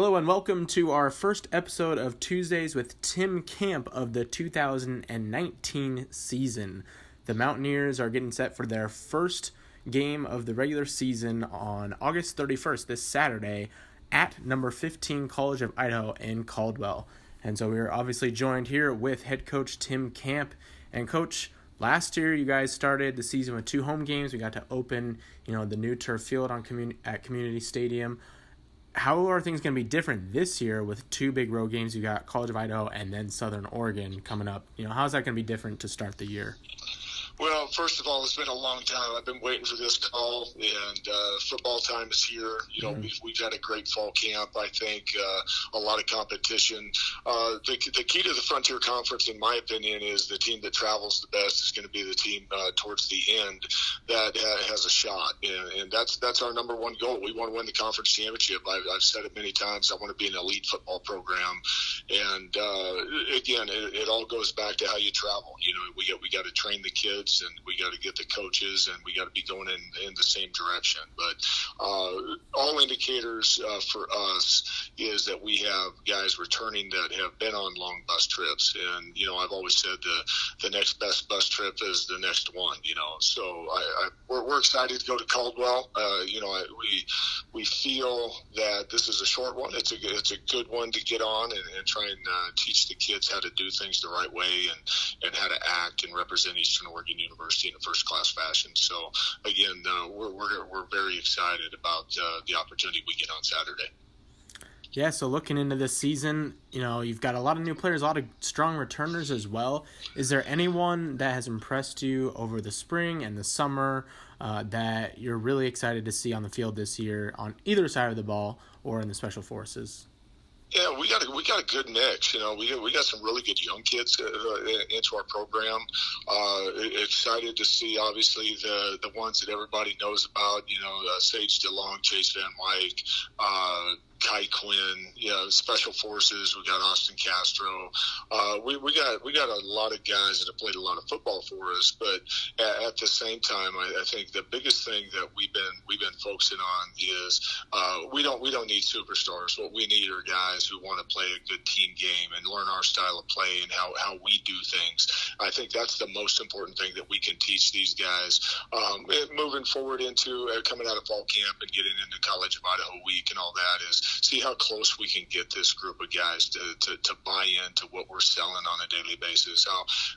Hello and welcome to our first episode of Tuesdays with Tim Camp of the 2019 season. The Mountaineers are getting set for their first game of the regular season on August 31st, this Saturday, at number 15 College of Idaho in Caldwell. And so we are obviously joined here with head coach Tim Camp. And Coach, last year you guys started the season with 2 home games. We got to open, the new turf field at Community Stadium. How are things going to be different this year with 2 big road games? You got College of Idaho and then Southern Oregon coming up. How's that going to be different to start the year? Well, first of all, it's been a long time. I've been waiting for this call, and football time is here. We've had a great fall camp, I think, a lot of competition. The key to the Frontier Conference, in my opinion, is the team that travels the best is going to be the team towards the end that has a shot, and that's our number one goal. We want to win the conference championship. I've said it many times. I want to be an elite football program, and again, it all goes back to how you travel. We got to train the kids, and we got to get the coaches, and we got to be going in the same direction. But all indicators for us is that we have guys returning that have been on long bus trips, and I've always said the next best bus trip is the next one. So we're excited to go to Caldwell. We feel that this is a short one. It's a good one to get on and try and teach the kids how to do things the right way and how to act and represent Eastern Oregon University in a first-class fashion. So again, we're very excited about the opportunity we get on Saturday. Yeah, so looking into this season, you've got a lot of new players, a lot of strong returners as well. Is there anyone that has impressed you over the spring and the summer that you're really excited to see on the field this year on either side of the ball or in the Special Forces? Yeah, we got a good mix. We got some really good young kids into our program. Excited to see, obviously, the ones that everybody knows about. Sage DeLong, Chase Van Wyk, Kai Quinn, Special Forces. We got Austin Castro. We got a lot of guys that have played a lot of football for us. But at the same time, I think the biggest thing that we've been focusing on is we don't need superstars. What we need are guys who want to play a good team game and learn our style of play and how we do things. I think that's the most important thing that we can teach these guys moving forward into coming out of fall camp and getting into College of Idaho week and all that is see how close we can get this group of guys to buy into what we're selling on a daily basis.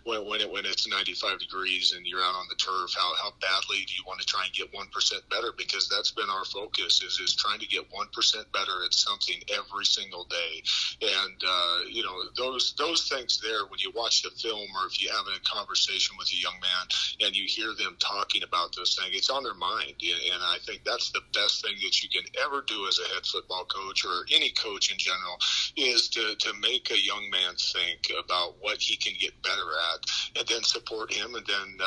When it's 95 degrees and you're out on the turf, how badly do you want to try and get 1% better? Because that's been our focus is trying to get 1% better at something every single day. And those things there, when you watch the film or if you have a conversation with a young man and you hear them talking about those things, it's on their mind. And I think that's the best thing that you can ever do as a head football coach or any coach in general is to make a young man think about what he can get better at and then support him and then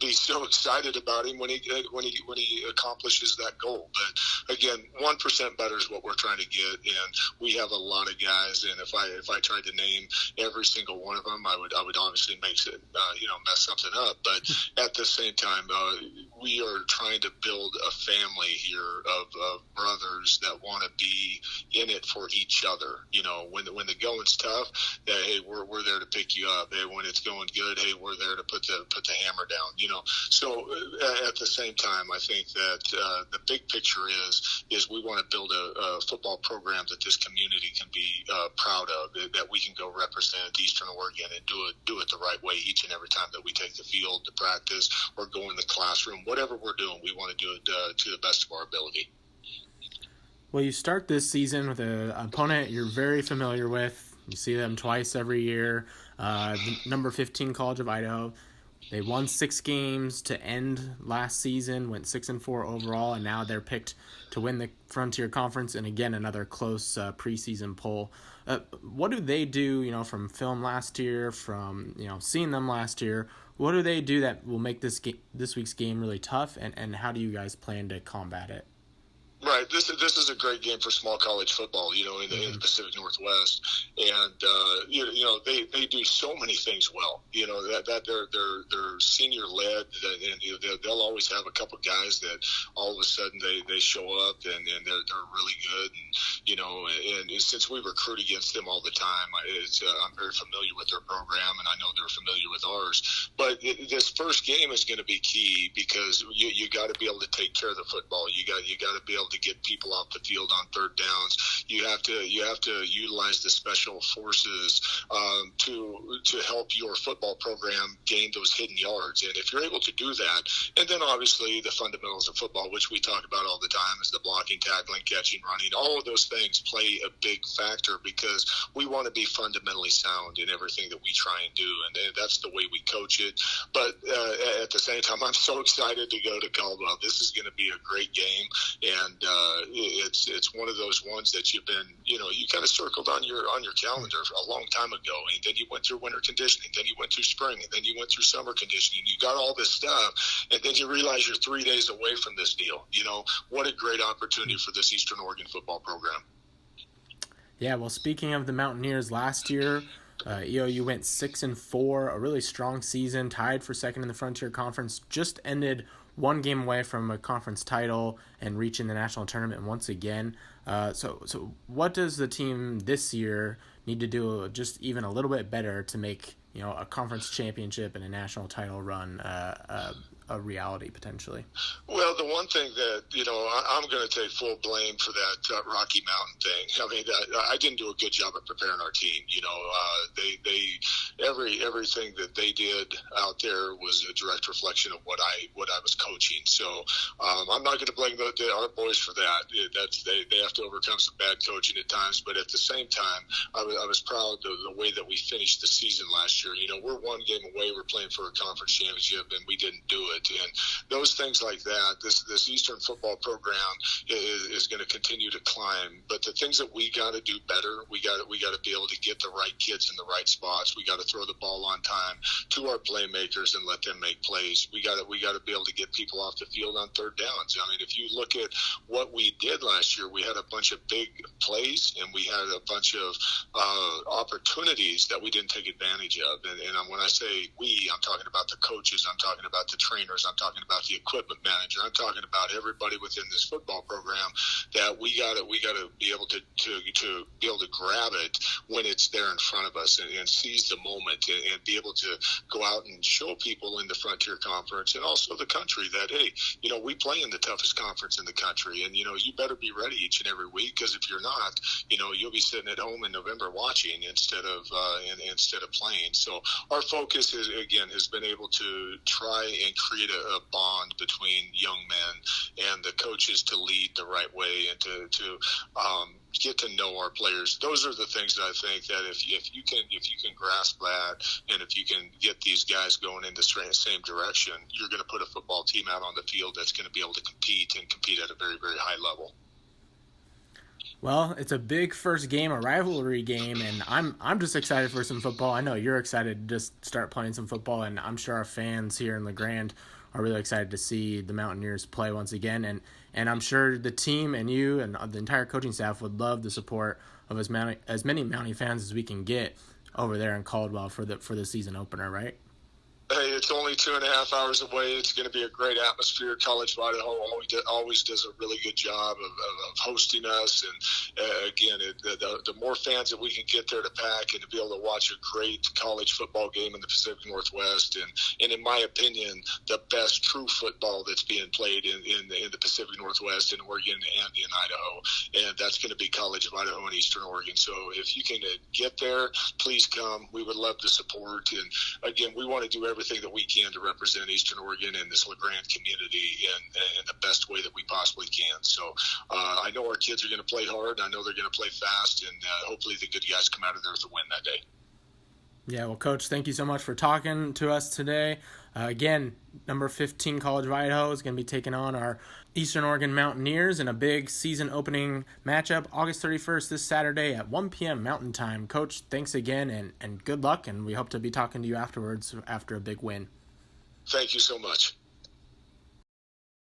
be so excited about him when he accomplishes that goal. But again, 1% better is what we're trying to get, and we have a lot of guys, and if I tried to name every single one of them, I would obviously mess something up. But at the same time, we are trying to build a family here of brothers that want to be in it for each other. When the going's tough, hey, we're there to pick you up. Hey, when it's going good, hey, we're there to put the hammer down. So at the same time, I think that the big picture is we want to build a football program that this community can be proud of, that we can go represent Eastern Oregon and do it the right way each and every time that we take the field to practice or go in the classroom. Whatever we're doing, we want to do it to the best of our ability. Well, you start this season with an opponent you're very familiar with. You see them twice every year. The number 15 College of Idaho. They won 6 games to end last season, went 6-4 overall, and now they're picked to win the Frontier Conference and again another close preseason poll. What do they do? From film last year, from seeing them last year? What do they do that will make this week's game really tough? And how do you guys plan to combat it? Right. This is a great game for small college football, in the Pacific Northwest, and they do so many things well. That they're senior led, and they'll always have a couple guys that all of a sudden they show up and they're really good, and since we recruit against them all the time, I'm very familiar with their program, and I know they're familiar with ours. But this first game is going to be key because you got to be able to take care of the football. You got to be able to get people off the field on third downs. You have to utilize the special forces to help your football program gain those hidden yards. And if you're able to do that, and then obviously the fundamentals of football, which we talk about all the time, is the blocking, tackling, catching, running. All of those things play a big factor because we want to be fundamentally sound in everything that we try and do, and that's the way we coach it. But at the same time, I'm so excited to go to Caldwell. This is going to be a great game, and it's one of those ones that you've been, you kind of circled on your calendar a long time ago, and then you went through winter conditioning, then you went through spring, and then you went through summer conditioning. You got all this stuff, and then you realize you're 3 days away from this deal. What a great opportunity for this Eastern Oregon football program. Yeah, well, speaking of the Mountaineers, last year, EOU went 6-4, a really strong season, tied for second in the Frontier Conference, just ended one game away from a conference title and reaching the national tournament once again. So what does the team this year need to do just even a little bit better to make a conference championship and a national title run a reality potentially? Well, the one thing that I'm going to take full blame for that Rocky Mountain thing. I mean, I didn't do a good job of preparing our team. Everything that they did out there was a direct reflection of what I was coaching. So I'm not going to blame our boys for that. They have to overcome some bad coaching at times, but at the same time, I was proud of the way that we finished the season last year. We're one game away. We're playing for a conference championship, and we didn't do it. And those things like that, this Eastern football program is going to continue to climb. But the things that we got to do better, we got to be able to get the right kids in the right spots. We got to throw the ball on time to our playmakers and let them make plays. We got to be able to get people off the field on third downs. I mean, if you look at what we did last year, we had a bunch of big plays and we had a bunch of opportunities that we didn't take advantage of. And when I say we, I'm talking about the coaches, I'm talking about the trainers, I'm talking about the equipment manager, I'm talking about everybody within this football program, that we got to be able to be able to grab it when it's there in front of us and seize the moment and be able to go out and show people in the Frontier Conference and also the country that, hey, we play in the toughest conference in the country, and you better be ready each and every week, because if you're not, you'll be sitting at home in November watching instead of playing. So our focus has been able to try and create a bond between young men and the coaches to lead the right way and to get to know our players. Those are the things that I think that if you can grasp that, and if you can get these guys going in the same direction, you're going to put a football team out on the field that's going to be able to compete at a very, very high level. Well, it's a big first game, a rivalry game, and I'm just excited for some football. I know you're excited to just start playing some football, and I'm sure our fans here in LeGrand are really excited to see the Mountaineers play once again. And I'm sure the team and you and the entire coaching staff would love the support of as many Mountie fans as we can get over there in Caldwell for the season opener, right? Hey, it's only 2.5 hours away. It's going to be a great atmosphere. College of Idaho always does a really good job of hosting us. And again, the more fans that we can get there to pack and to be able to watch a great college football game in the Pacific Northwest, and in my opinion, the best true football that's being played in the Pacific Northwest, in Oregon and in Idaho, and that's going to be College of Idaho and Eastern Oregon. So if you can get there, please come. We would love the support. And again, we want to do everything that we can to represent Eastern Oregon and this LeGrand community in the best way that we possibly can. So I know our kids are going to play hard. I know they're going to play fast, and hopefully the good guys come out of there with a win that day. Yeah, well, Coach, thank you so much for talking to us today. Again, number 15 College of Idaho is going to be taking on our Eastern Oregon Mountaineers in a big season opening matchup August 31st this Saturday at 1 p.m. Mountain Time. Coach, thanks again and good luck, and we hope to be talking to you afterwards after a big win. Thank you so much.